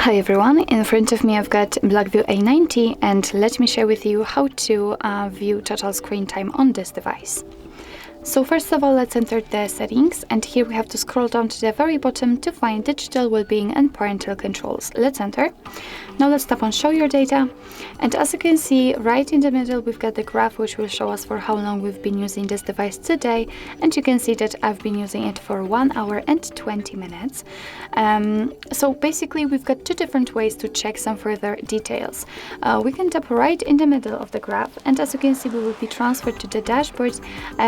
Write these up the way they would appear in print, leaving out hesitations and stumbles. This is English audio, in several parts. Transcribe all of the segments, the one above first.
Hi everyone, in front of me I've got Blackview A90 and let me share with you how to view total screen time on this device. So first of all, let's enter the settings, and here we have to scroll down to the very bottom to find digital well-being and parental controls. Let's enter. Now let's tap on show your data, and as you can see right in the middle we've got the graph which will show us for how long we've been using this device today, and you can see that I've been using it for 1 hour and 20 minutes. So basically we've got two different ways to check some further details. We can tap right in the middle of the graph, and as you can see we will be transferred to the dashboard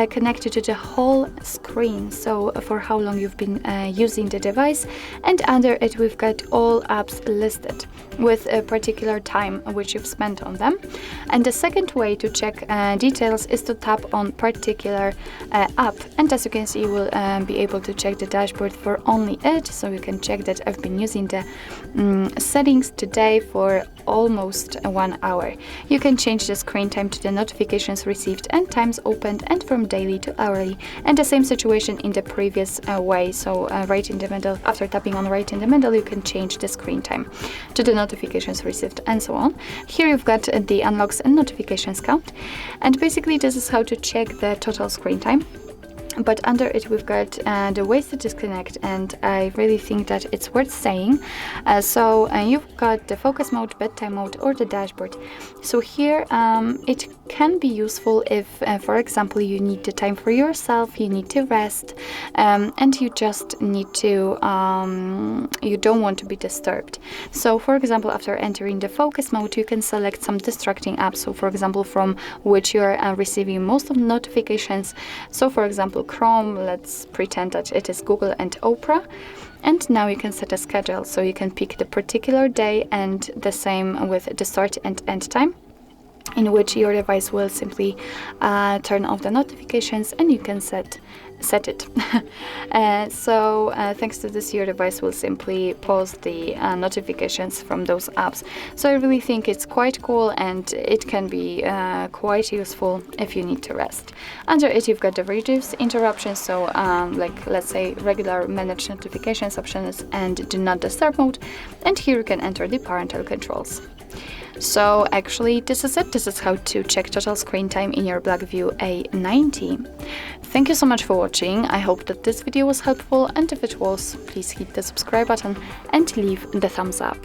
connected to the whole screen, so for how long you've been using the device, and under it we've got all apps listed with a particular time which you've spent on them. And the second way to check details is to tap on particular app, and as you can see you will be able to check the dashboard for only it, so you can check that I've been using the settings today for almost 1 hour. You can change the screen time to the notifications received and times opened, and from daily to hourly, and the same situation in the previous way. So right in the middle, after tapping on right in the middle, you can change the screen time to the notifications received and so on. Here you've got the unlocks and notifications count, and basically this is how to check the total screen time. But under it we've got the ways to disconnect, and I really think that it's worth saying. So you've got the focus mode, bedtime mode, or the dashboard. So here it can be useful if, for example, you need the time for yourself, you need to rest, and you just need to, you don't want to be disturbed. So for example, after entering the focus mode, you can select some distracting apps, so for example from which you're receiving most of the notifications. So for example Chrome, let's pretend that it is Google and Opera. And now you can set a schedule, so you can pick the particular day, and the same with the start and end time, in which your device will simply turn off the notifications, and you can set it. So thanks to this, your device will simply pause the notifications from those apps. So I really think it's quite cool, and it can be quite useful if you need to rest. Under it you've got the reduce interruptions, so like let's say regular manage notifications options and do not disturb mode, and here you can enter the parental controls. So actually this is it. This is how to check total screen time in your Blackview A90. Thank you so much for watching. I hope that this video was helpful, and if it was, please hit the subscribe button and leave the thumbs up.